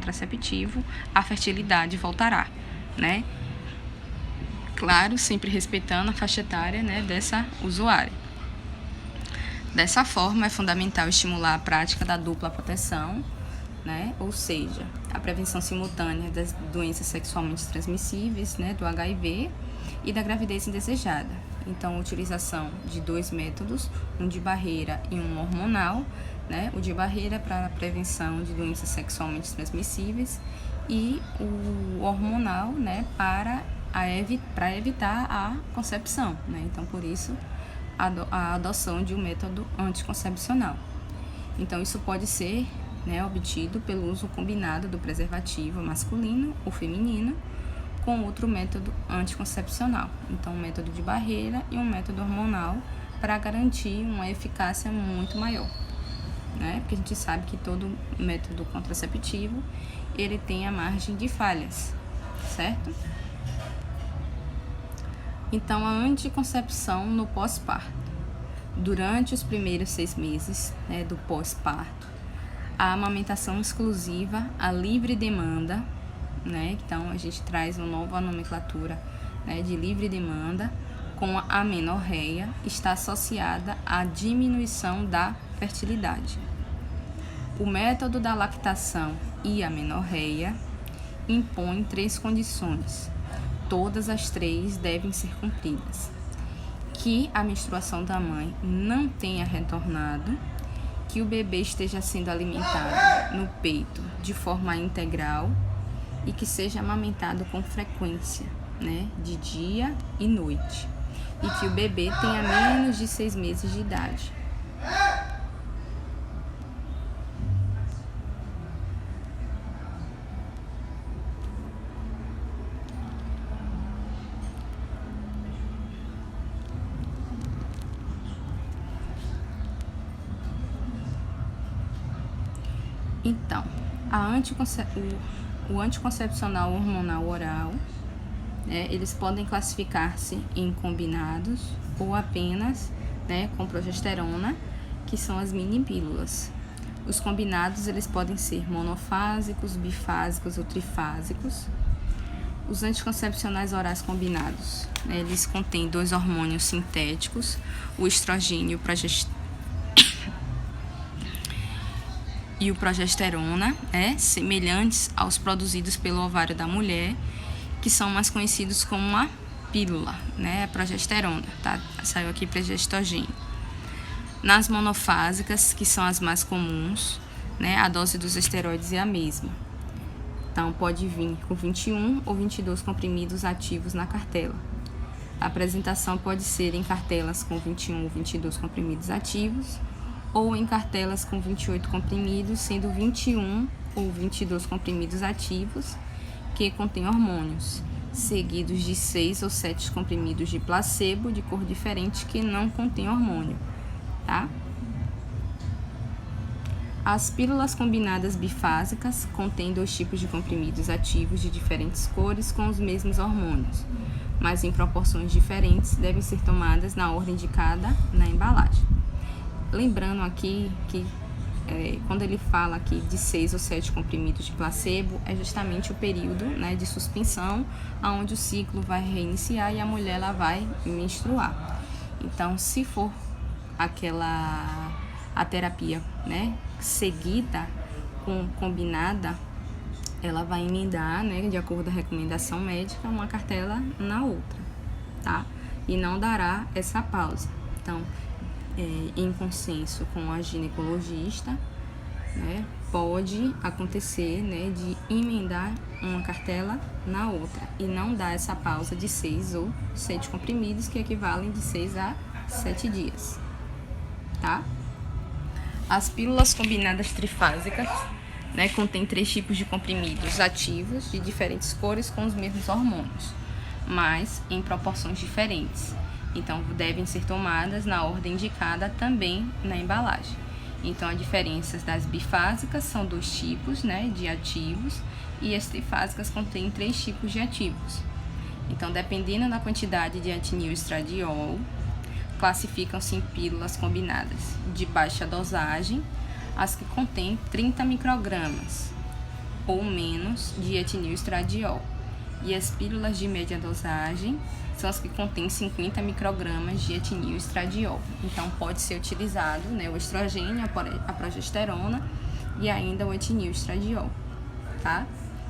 contraceptivo, a fertilidade voltará, né? Claro, sempre respeitando a faixa etária, né, dessa usuária. Dessa forma, é fundamental estimular a prática da dupla proteção, né, ou seja, a prevenção simultânea das doenças sexualmente transmissíveis, né, do HIV e da gravidez indesejada. Então, a utilização de 2 métodos, um de barreira e um hormonal, né, o de barreira para a prevenção de doenças sexualmente transmissíveis e o hormonal, né, para evitar a concepção, né? Então, por isso, a adoção de um método anticoncepcional. Então, isso pode ser, né, obtido pelo uso combinado do preservativo masculino ou feminino com outro método anticoncepcional. Então, um método de barreira e um método hormonal para garantir uma eficácia muito maior, né? Porque a gente sabe que todo método contraceptivo, ele tem a margem de falhas, certo? Então, a anticoncepção no pós-parto. Durante os primeiros 6 meses, né, do pós-parto, a amamentação exclusiva, a livre demanda, né? Então, a gente traz uma nova nomenclatura, né, de livre demanda, com a amenorreia, está associada à diminuição da fertilidade. O método da lactação e a amenorreia impõem 3 condições. Todas as 3 devem ser cumpridas: que a menstruação da mãe não tenha retornado, que o bebê esteja sendo alimentado no peito de forma integral e que seja amamentado com frequência, né, de dia e noite, e que o bebê tenha menos de 6 meses de idade. Então, o anticoncepcional hormonal oral, né, eles podem classificar-se em combinados ou apenas, né, com progesterona, que são as mini pílulas. Os combinados, eles podem ser monofásicos, bifásicos ou trifásicos. Os anticoncepcionais orais combinados, né, eles contêm 2 hormônios sintéticos, o estrogênio e o progesterona, semelhantes aos produzidos pelo ovário da mulher, que são mais conhecidos como a pílula, né, a progesterona, tá? Saiu aqui progestogênio. Nas monofásicas, que são as mais comuns, né, a dose dos esteroides é a mesma. Então, pode vir com 21 ou 22 comprimidos ativos na cartela. A apresentação pode ser em cartelas com 21 ou 22 comprimidos ativos, ou em cartelas com 28 comprimidos, sendo 21 ou 22 comprimidos ativos que contêm hormônios, seguidos de 6 ou 7 comprimidos de placebo de cor diferente que não contém hormônio, tá? As pílulas combinadas bifásicas contêm 2 tipos de comprimidos ativos de diferentes cores com os mesmos hormônios, mas em proporções diferentes, devem ser tomadas na ordem indicada na embalagem. Lembrando aqui que quando ele fala aqui de 6 ou 7 comprimidos de placebo, é justamente o período, né, de suspensão, onde o ciclo vai reiniciar e a mulher ela vai menstruar. Então, se for a terapia, né, seguida combinada, ela vai emendar, né, de acordo com a recomendação médica, uma cartela na outra, tá? E não dará essa pausa. Então, em consenso com a ginecologista, né, pode acontecer, né, de emendar uma cartela na outra e não dar essa pausa de 6 ou 7 comprimidos, que equivalem de 6 a 7 dias, tá? As pílulas combinadas trifásicas, né, contêm 3 tipos de comprimidos ativos de diferentes cores com os mesmos hormônios, mas em proporções diferentes. Então, devem ser tomadas na ordem indicada também na embalagem. Então, as diferenças das bifásicas são 2 tipos, né, de ativos, e as trifásicas contêm 3 tipos de ativos. Então, dependendo da quantidade de etinil estradiol, classificam-se em pílulas combinadas de baixa dosagem, as que contêm 30 microgramas, ou menos de etililestradiol. E as pílulas de média dosagem são as que contêm 50 microgramas de etililestradiol. Então, pode ser utilizado, né, o estrogênio, a progesterona e ainda o etililestradiol, tá?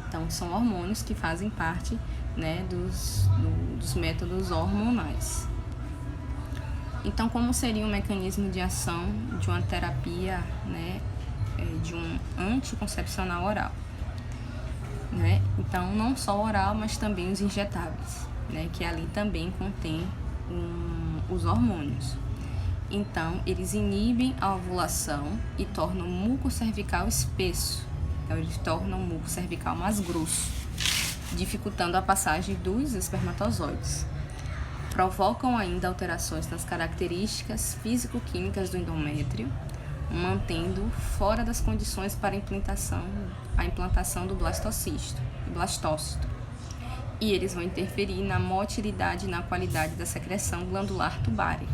Então, são hormônios que fazem parte, né, dos métodos hormonais. Então, como seria o mecanismo de ação de uma terapia, né, de um anticoncepcional oral? Né? Então, não só oral, mas também os injetáveis, né, que ali também contém os hormônios. Então, eles inibem a ovulação e tornam o muco cervical espesso. Então, eles tornam o muco cervical mais grosso, dificultando a passagem dos espermatozoides. Provocam ainda alterações nas características físico-químicas do endométrio, mantendo fora das condições para a implantação do blastocisto, e eles vão interferir na motilidade e na qualidade da secreção glandular tubária.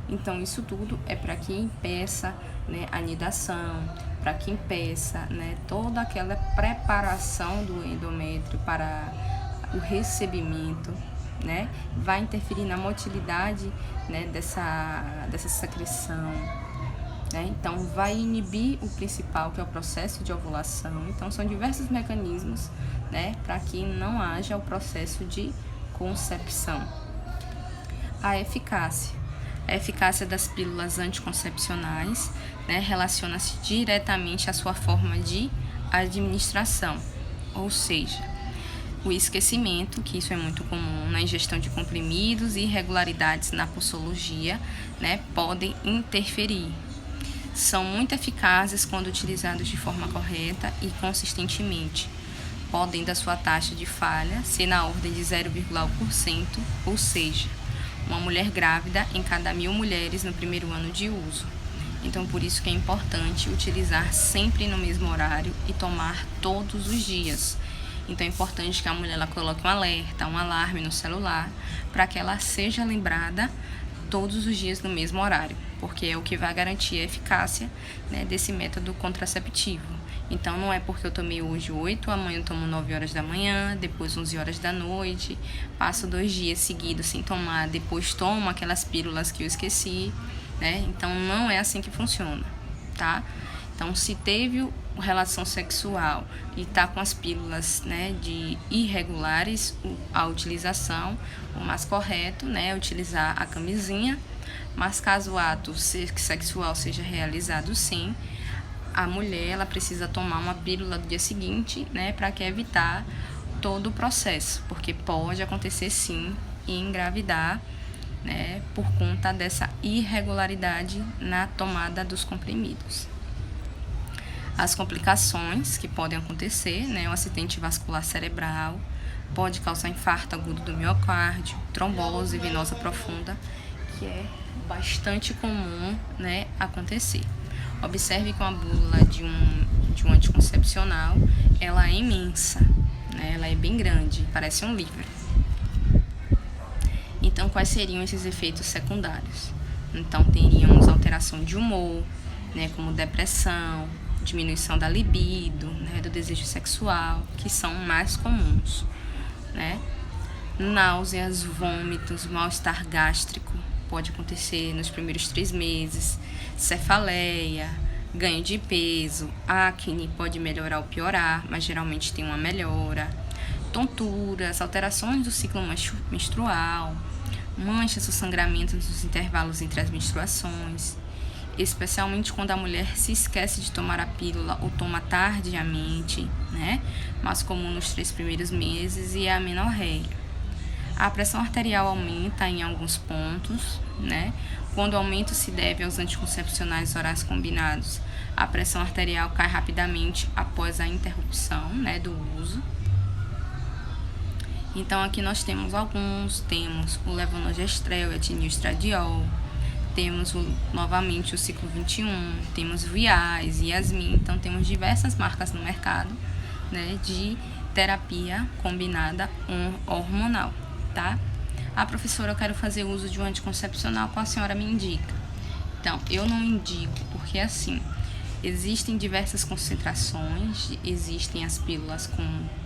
Então, isso tudo é para que impeça, né, a anidação, para que impeça, né, toda aquela preparação do endométrio para o recebimento, né, vai interferir na motilidade, né, dessa secreção, né? Então, vai inibir o principal, que é o processo de ovulação. Então, são diversos mecanismos, né, para que não haja o processo de concepção. A eficácia. A eficácia das pílulas anticoncepcionais, né, relaciona-se diretamente à sua forma de administração, ou seja, o esquecimento, que isso é muito comum na ingestão de comprimidos, e irregularidades na posologia, né, podem interferir. São muito eficazes quando utilizados de forma correta e consistentemente, podendo a sua taxa de falha ser na ordem de 0,1%, ou seja, uma mulher grávida em cada 1.000 mulheres no primeiro ano de uso. Então, por isso que é importante utilizar sempre no mesmo horário e tomar todos os dias. Então, é importante que a mulher ela coloque um alerta, um alarme no celular, para que ela seja lembrada todos os dias no mesmo horário, porque é o que vai garantir a eficácia, né, desse método contraceptivo. Então, não é porque eu tomei hoje 8, amanhã eu tomo 9 horas da manhã, depois 11 horas da noite, passo 2 dias seguidos sem tomar, depois tomo aquelas pílulas que eu esqueci, né? Então, não é assim que funciona, tá? Então, se teve relação sexual e está com as pílulas, né, de irregulares, a utilização, o mais correto, né, é utilizar a camisinha, mas caso o ato sexual seja realizado sim, a mulher ela precisa tomar uma pílula no dia seguinte, né, para que evitar todo o processo, porque pode acontecer sim e engravidar, né, por conta dessa irregularidade na tomada dos comprimidos. As complicações que podem acontecer, né, o acidente vascular cerebral, pode causar infarto agudo do miocárdio, trombose venosa profunda, que é bastante comum, né, acontecer. Observe que uma bula de um anticoncepcional, ela é imensa, né, ela é bem grande, parece um livro. Então, quais seriam esses efeitos secundários? Então, teríamos alteração de humor, né, como depressão, diminuição da libido, né, do desejo sexual, que são mais comuns, né? Náuseas, vômitos, mal-estar gástrico, pode acontecer nos primeiros 3 meses, cefaleia, ganho de peso, acne pode melhorar ou piorar, mas geralmente tem uma melhora, tonturas, alterações do ciclo menstrual, manchas ou sangramentos nos intervalos entre as menstruações, especialmente quando a mulher se esquece de tomar a pílula ou toma tardiamente, né? Mais comum nos 3 primeiros meses, e a amenorreia. A pressão arterial aumenta em alguns pontos, né? Quando o aumento se deve aos anticoncepcionais orais combinados, a pressão arterial cai rapidamente após a interrupção, né, do uso. Então, aqui nós temos o levonorgestrel e etililestradiol, temos novamente o ciclo 21, temos Viaz, Yasmin, então temos diversas marcas no mercado, né, de terapia combinada hormonal, tá? Ah, professora, eu quero fazer uso de um anticoncepcional, qual a senhora me indica? Então, eu não indico, porque assim, Existem diversas concentrações, existem as pílulas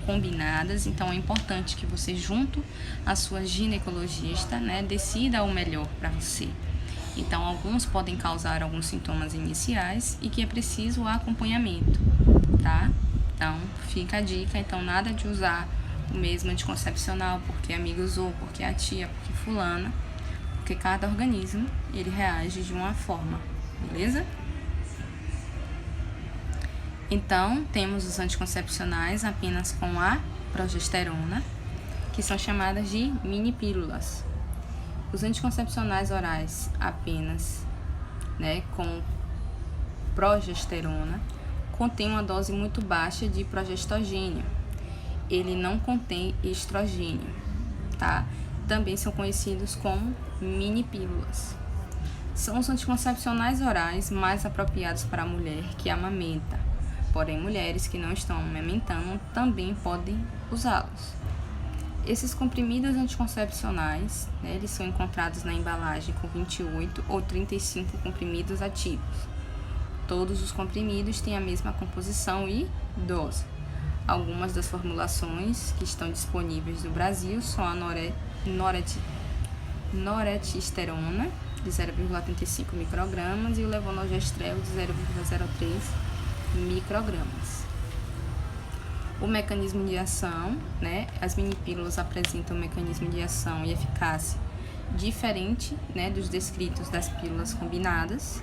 combinadas, então é importante que você, junto à sua ginecologista, né, decida o melhor para você. Então, alguns podem causar alguns sintomas iniciais e que é preciso o acompanhamento, tá? Então, fica a dica, então nada de usar o mesmo anticoncepcional porque a amiga usou, porque a tia, porque fulana, porque cada organismo, ele reage de uma forma, beleza? Então, temos os anticoncepcionais apenas com a progesterona, que são chamadas de mini pílulas. Os anticoncepcionais orais apenas, né, com progesterona, contém uma dose muito baixa de progestogênio. Ele não contém estrogênio, tá? Também são conhecidos como mini pílulas. São os anticoncepcionais orais mais apropriados para a mulher que amamenta. Porém, mulheres que não estão amamentando também podem usá-los. Esses comprimidos anticoncepcionais, né, eles são encontrados na embalagem com 28 ou 35 comprimidos ativos. Todos os comprimidos têm a mesma composição e dose. Algumas das formulações que estão disponíveis no Brasil são a noretisterona, de 0,35 microgramas, e o levonorgestrel, de 0,03 microgramas. O mecanismo de ação, né? As minipílulas apresentam um mecanismo de ação e eficácia diferente, né, dos descritos das pílulas combinadas,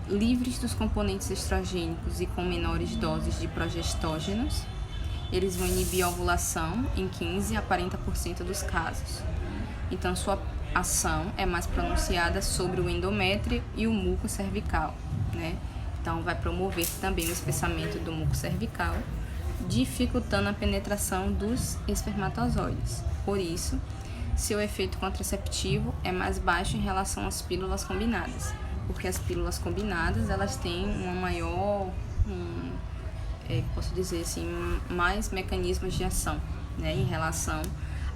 livres dos componentes estrogênicos e com menores doses de progestógenos. Eles vão inibir a ovulação em 15 a 40% dos casos. Então, sua ação é mais pronunciada sobre o endométrio e o muco cervical, né? Então, vai promover também o espessamento do muco cervical, dificultando a penetração dos espermatozoides. Por isso, seu efeito contraceptivo é mais baixo em relação às pílulas combinadas, porque as pílulas combinadas, elas têm uma maior, posso dizer assim, mais mecanismos de ação, né, em relação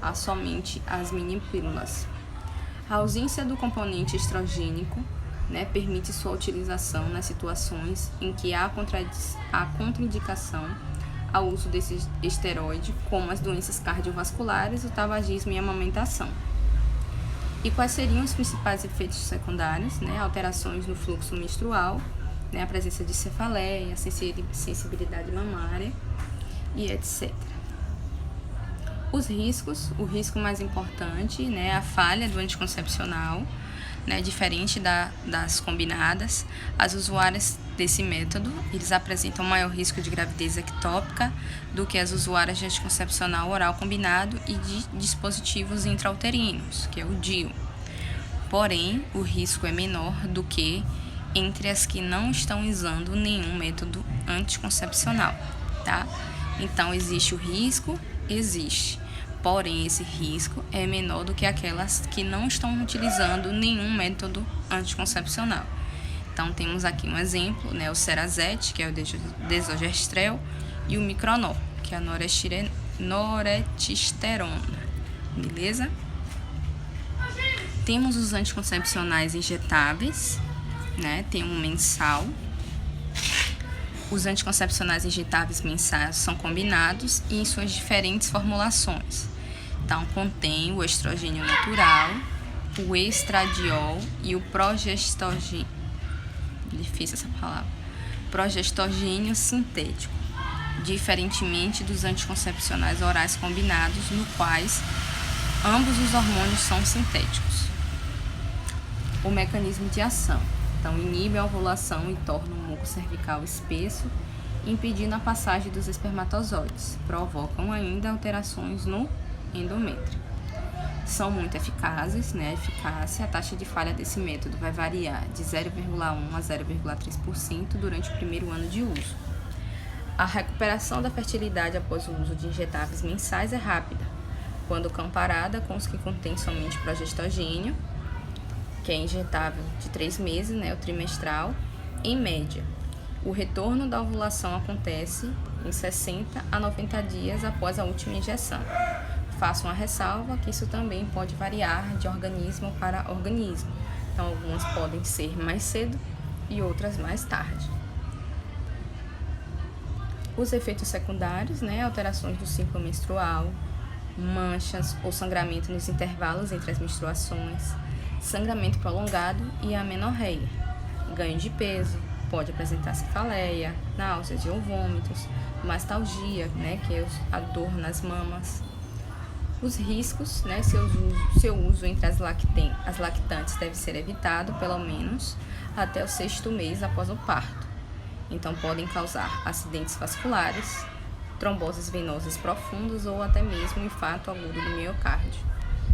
a somente as minipílulas. A ausência do componente estrogênico, né, permite sua utilização nas situações em que há contraindicação ao uso desse esteroide, como as doenças cardiovasculares, o tabagismo e a amamentação. E quais seriam os principais efeitos secundários, né? Alterações no fluxo menstrual, né? A presença de cefaleia, sensibilidade mamária e etc. Os riscos, o risco mais importante, né? A falha do anticoncepcional, né? Diferente das combinadas, as usuárias desse método, eles apresentam maior risco de gravidez ectópica do que as usuárias de anticoncepcional oral combinado e de dispositivos intrauterinos, que é o DIU. Porém, o risco é menor do que entre as que não estão usando nenhum método anticoncepcional, tá? Então, existe o risco? Existe. Porém, esse risco é menor do que aquelas que não estão utilizando nenhum método anticoncepcional. Então, temos aqui um exemplo, né, o Cerazette, que é o desogestrel, e o Micronor, que é a noretisterona, beleza? Temos os anticoncepcionais injetáveis, né, tem um mensal. Os anticoncepcionais injetáveis mensais são combinados e em suas diferentes formulações. Então, contém o estrogênio natural, o estradiol e o progestogênio. Difícil essa palavra. Progestogênio sintético, diferentemente dos anticoncepcionais orais combinados, no quais ambos os hormônios são sintéticos. O mecanismo de ação. Então, inibe a ovulação e torna o muco cervical espesso, impedindo a passagem dos espermatozoides. Provocam ainda alterações no endométrio. São muito eficazes, né? A taxa de falha desse método vai variar de 0,1 a 0,3% durante o primeiro ano de uso. A recuperação da fertilidade após o uso de injetáveis mensais é rápida, quando comparada com os que contêm somente progestogênio, que é injetável de 3 meses, né, o trimestral, em média. O retorno da ovulação acontece em 60 a 90 dias após a última injeção. Faço uma ressalva que isso também pode variar de organismo para organismo. Então, algumas podem ser mais cedo e outras mais tarde. Os efeitos secundários, né, alterações do ciclo menstrual, manchas ou sangramento nos intervalos entre as menstruações, sangramento prolongado e amenorreia, ganho de peso, pode apresentar cefaleia, náuseas ou vômitos, mastalgia, né, que é a dor nas mamas. Os riscos, né, seu uso entre as lactantes deve ser evitado pelo menos até o 6º mês após o parto. Então, podem causar acidentes vasculares, tromboses venosas profundas ou até mesmo infarto agudo do miocárdio,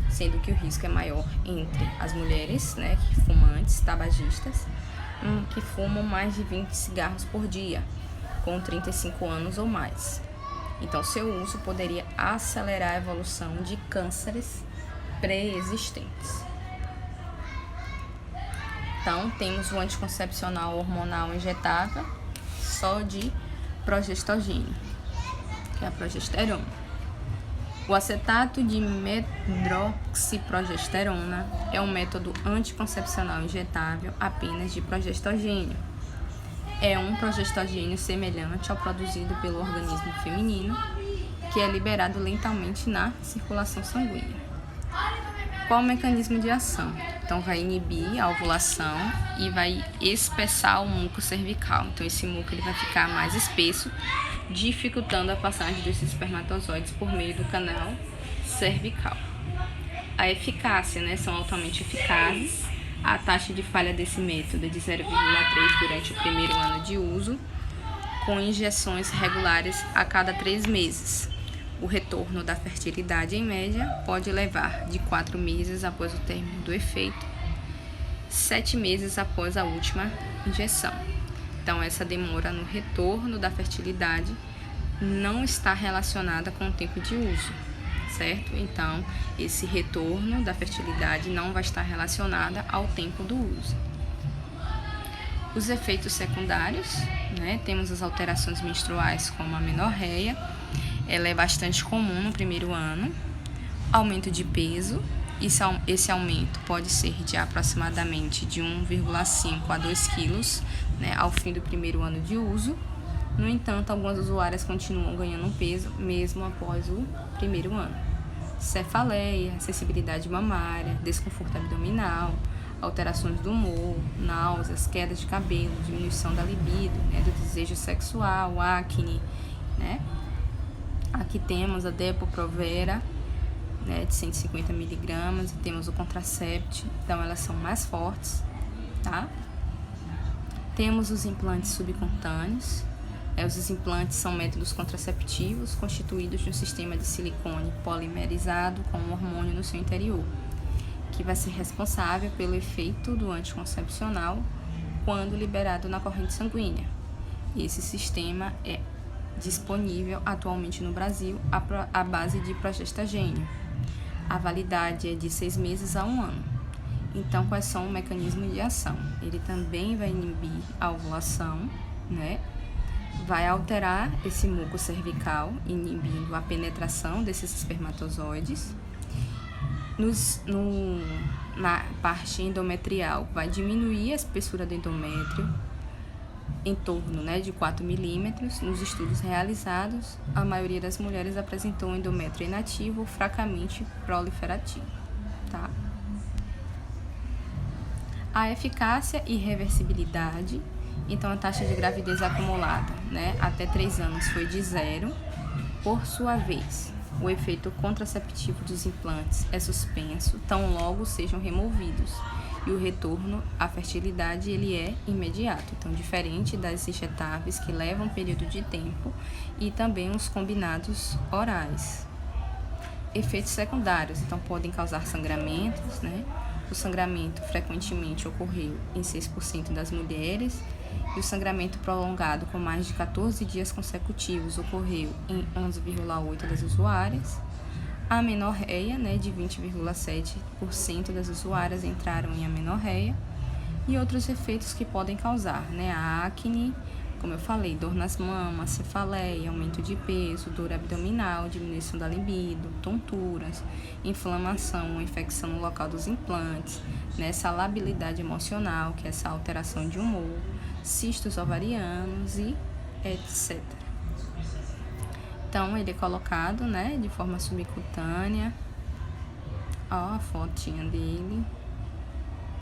sendo que o risco é maior entre as mulheres, né, fumantes, tabagistas, que fumam mais de 20 cigarros por dia, com 35 anos ou mais. Então, seu uso poderia acelerar a evolução de cânceres pré-existentes. Então, temos o anticoncepcional hormonal injetável só de progestogênio, que é a progesterona. O acetato de medroxiprogesterona é um método anticoncepcional injetável apenas de progestogênio. É um progestogênio semelhante ao produzido pelo organismo feminino, que é liberado lentamente na circulação sanguínea. Qual o mecanismo de ação? Então, vai inibir a ovulação e vai espessar o muco cervical. Então, esse muco ele vai ficar mais espesso, dificultando a passagem desses espermatozoides por meio do canal cervical. A eficácia, né, são altamente eficazes. A taxa de falha desse método é de 0,3 durante o primeiro ano de uso, com injeções regulares a cada 3 meses. O retorno da fertilidade, em média, pode levar de 4 meses após o término do efeito, 7 meses após a última injeção. Então, essa demora no retorno da fertilidade não está relacionada com o tempo de uso, certo? Então, esse retorno da fertilidade não vai estar relacionada ao tempo do uso. Os efeitos secundários, né? Temos as alterações menstruais, como a amenorreia. Ela é bastante comum no primeiro ano. Aumento de peso. Esse aumento pode ser de aproximadamente de 1,5 a 2 quilos, né, ao fim do primeiro ano de uso. No entanto, algumas usuárias continuam ganhando peso mesmo após o primeiro ano. Cefaleia, sensibilidade mamária, desconforto abdominal, alterações do humor, náuseas, queda de cabelo, diminuição da libido, né, do desejo sexual, acne, né? Aqui temos a Depo-Provera, né, de 150 mg, e temos o Contracept, então elas são mais fortes, tá? Temos os implantes subcutâneos. Os implantes são métodos contraceptivos constituídos de um sistema de silicone polimerizado com um hormônio no seu interior, que vai ser responsável pelo efeito do anticoncepcional quando liberado na corrente sanguínea. Esse sistema é disponível atualmente no Brasil à base de progestogênio. A validade é de 6 meses a 1 ano. Então, quais são o mecanismo de ação? Ele também vai inibir a ovulação, né? Vai alterar esse muco cervical, inibindo a penetração desses espermatozoides. Na parte endometrial, vai diminuir a espessura do endométrio em torno, né, de 4 milímetros. Nos estudos realizados, a maioria das mulheres apresentou um endométrio inativo ou fracamente proliferativo. Tá? A eficácia e reversibilidade. Então, a taxa de gravidez acumulada, né, até 3 anos foi de 0. Por sua vez, o efeito contraceptivo dos implantes é suspenso, tão logo sejam removidos. E o retorno à fertilidade ele é imediato, então diferente das injetáveis que levam um período de tempo, e também os combinados orais. Efeitos secundários, então podem causar sangramentos, né? O sangramento frequentemente ocorreu em 6% das mulheres, e o sangramento prolongado com mais de 14 dias consecutivos ocorreu em 11,8% das usuárias. A amenorreia, né, de 20,7% das usuárias entraram em amenorreia, e outros efeitos que podem causar, né, a acne, como eu falei, dor nas mamas, cefaleia, aumento de peso, dor abdominal, diminuição da libido, tonturas, inflamação ou infecção no local dos implantes, né, essa labilidade emocional, que é essa alteração de humor, cistos ovarianos e etc. Então, ele é colocado, né, de forma subcutânea. Ó, a fotinha dele.